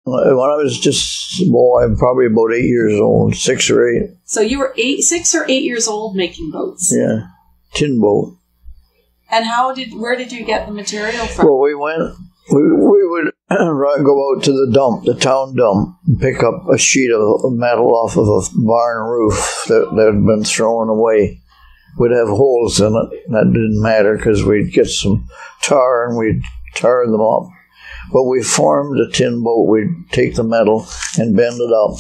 When I was just, I'm probably about 8 years old, 6 or 8. So you were 6 or 8 years old making boats? Yeah, tin boat. And where did you get the material from? Well, we would go out to the town dump, and pick up a sheet of metal off of a barn roof that had been thrown away. We'd have holes in it. That didn't matter because we'd get some tar and we'd tar them up. But we formed a tin boat. We'd take the metal and bend it up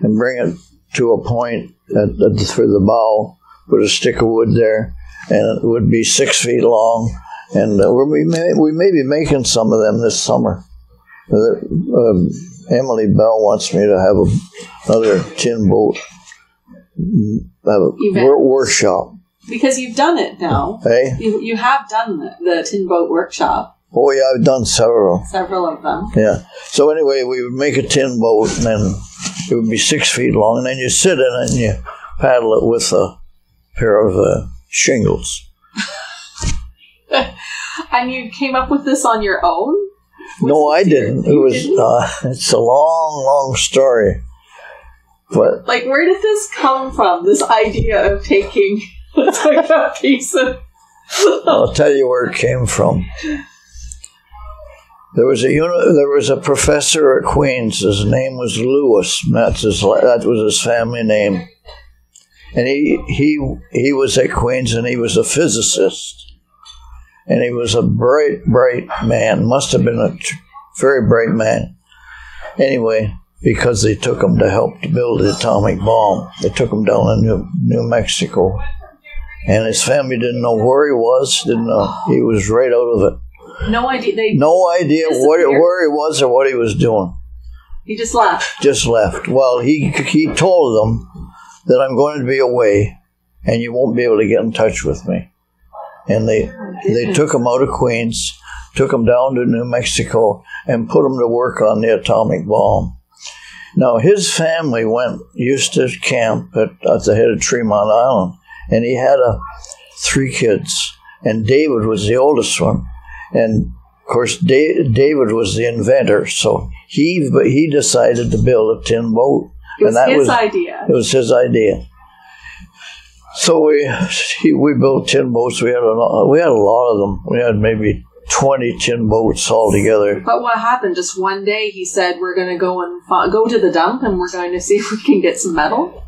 and bring it to a point through the bow, put a stick of wood there, and it would be 6 feet long. And we may be making some of them this summer. Emily Bell wants me to have another tin boat workshop. Because you've done it now. Hey? You have done the tin boat workshop. Oh, yeah, I've done several. Several of them. Yeah. So anyway, we would make a tin boat, and then it would be 6 feet long, and then you sit in it and you paddle it with a pair of shingles. And you came up with this on your own? No, I didn't. It's a long, long story. But where did this come from, this idea of taking a piece of... I'll tell you where it came from. There was a professor at Queen's. His name was Lewis. That was his family name. And he was at Queen's, and he was a physicist. And he was a bright, bright man. Must have been a very bright man. Anyway, because they took him to help to build the atomic bomb. They took him down in New Mexico. And his family didn't know where he was. Didn't know. He was right out of it. No idea. No idea where he was or what he was doing. He just left. Just left. Well, he told them that I'm going to be away, and you won't be able to get in touch with me. And they took him out of Queens, took him down to New Mexico, and put him to work on the atomic bomb. Now, his family used to camp at the head of Tremont Island, and he had 3 kids, and David was the oldest one. And, of course, David was the inventor, so he decided to build a tin boat. It was his idea. It was his idea. So we built tin boats. We had a lot of them. We had maybe 20 tin boats altogether. But what happened? Just one day he said, we're going to go to the dump and we're going to see if we can get some metal?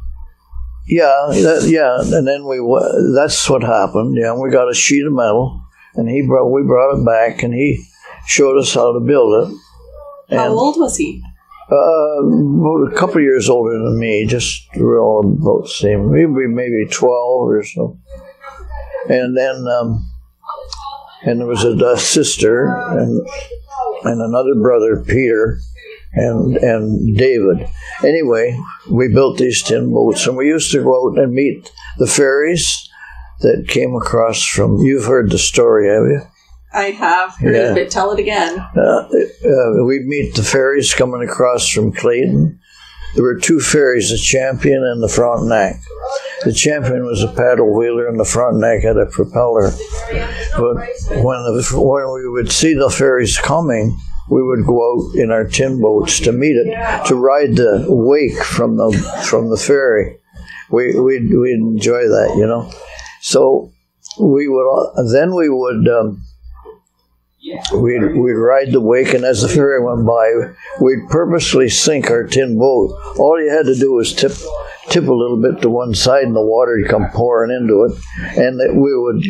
Yeah, and then that's what happened. Yeah, we got a sheet of metal, and we brought it back, and he showed us how to build it. How old was he? About a couple of years older than me, just about the same, maybe 12 or so. And then, and there was a sister and another brother, Peter, and David. Anyway, we built these tin boats, and we used to go out and meet the ferries that came across from. You've heard the story, have you? I have heard of it. Tell it again. We'd meet the ferries coming across from Clayton. There were 2 ferries, the Champion and the Frontenac. The Champion was a paddle wheeler, and the Frontenac had a propeller. But when we would see the ferries coming, we would go out in our tin boats to meet it, to ride the wake from the ferry. We'd enjoy that, you know. So we'd ride the wake, and as the ferry went by, we'd purposely sink our tin boat. All you had to do was tip a little bit to one side, and the water would come pouring into it, and we would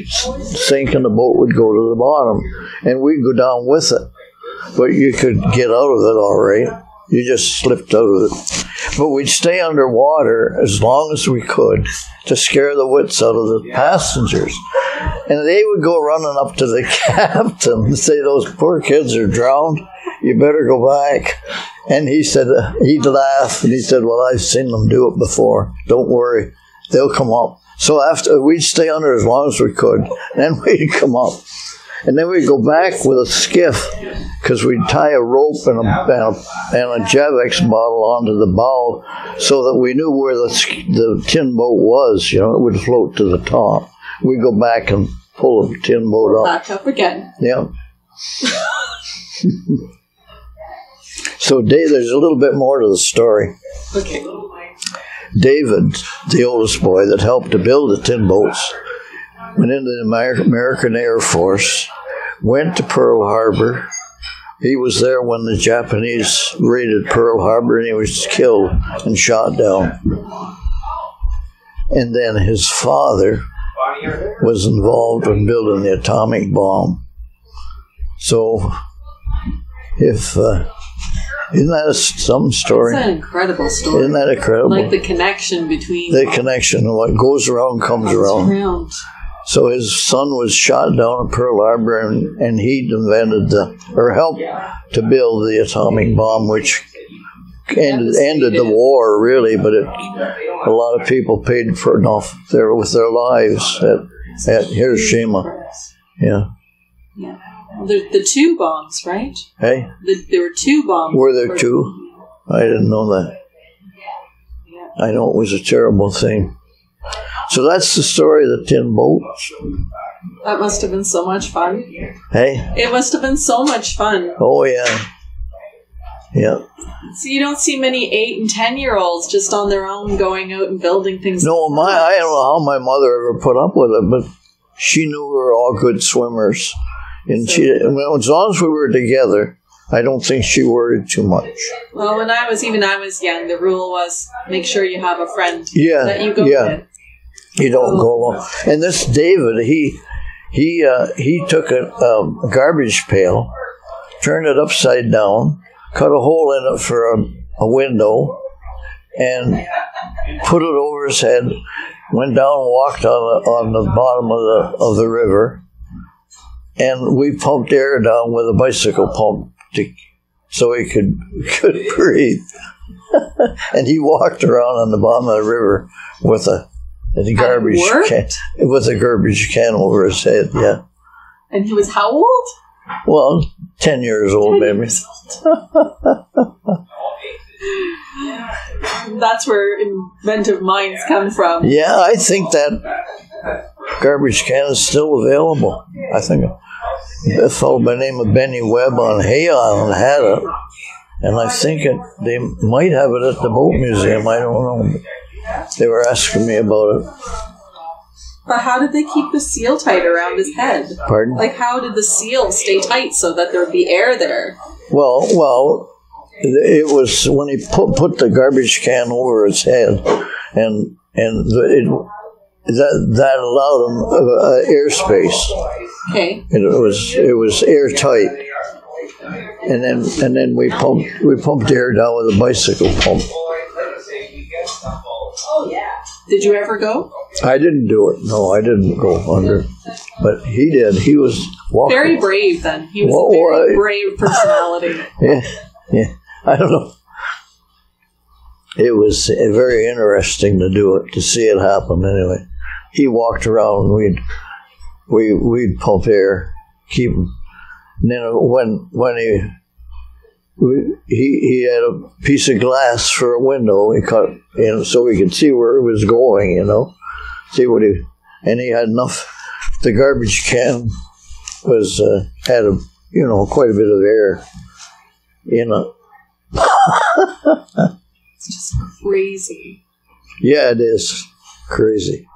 sink, and the boat would go to the bottom, and we'd go down with it. But you could get out of it all right. You just slipped out of it. But we'd stay underwater as long as we could to scare the wits out of the passengers. And they would go running up to the captain and say, those poor kids are drowned. You better go back. And he said, he'd laugh, and he said, well, I've seen them do it before. Don't worry. They'll come up. So after we'd stay under as long as we could. Then we'd come up. And then we'd go back with a skiff, because we'd tie a rope and a Javex bottle onto the bow so that we knew where the tin boat was. You know, it would float to the top. We'd go back and pull the tin boat up. Back up again. Yeah. So there's a little bit more to the story. Okay. David, the oldest boy that helped to build the tin boats, went into the American Air Force, went to Pearl Harbor. He was there when the Japanese raided Pearl Harbor, and he was killed and shot down. And then his father was involved in building the atomic bomb. So, isn't that some story? That's an incredible story. Isn't that incredible? Like the connection between... The connection, what goes around comes around. So his son was shot down at Pearl Harbor, and he invented helped to build the atomic bomb, which ended the war, really, but a lot of people paid for enough with their lives at Hiroshima. Yeah. Yeah. The two bombs, right? Hey? There were two bombs. Were there two? I didn't know that. Yeah. I know it was a terrible thing. So that's the story of the tin boats. That must have been so much fun. Hey? It must have been so much fun. Oh, yeah. Yeah. So you don't see many 8 and 10-year-olds just on their own going out and building things. No, I don't know how my mother ever put up with it, but she knew we were all good swimmers. And as long as we were together, I don't think she worried too much. Well, when I was young, the rule was make sure you have a friend that you go with. You don't go alone. And this David, he took a garbage pail, turned it upside down, cut a hole in it for a window, and put it over his head, went down and walked on the bottom of the river, and we pumped air down with a bicycle pump so he could breathe. And he walked around on the bottom of the river with a garbage can over his head. Yeah. And he was how old? Well, 10 years old, maybe. That's where inventive minds come from. Yeah, I think that garbage can is still available. I think a fellow by the name of Benny Webb on Hay Island had it, and I think they might have it at the boat museum. I don't know. They were asking me about it. But how did they keep the seal tight around his head? Pardon? Like, how did the seal stay tight so that there would be air there? Well, it was when he put the garbage can over his head, and that allowed him airspace. Okay. It was airtight, and then we pumped air down with a bicycle pump. Oh yeah. Did you ever go? I didn't do it. No, I didn't go under, but he did. He was walking. Very brave then. He was a very brave personality. Yeah. I don't know. It was very interesting to do it, to see it happen. Anyway, he walked around. We'd pump air, keep him. And then when he had a piece of glass for a window, he cut in so we could see where it was going. See what and he had enough. The garbage can had quite a bit of air in it. It's just crazy. Yeah, it is crazy.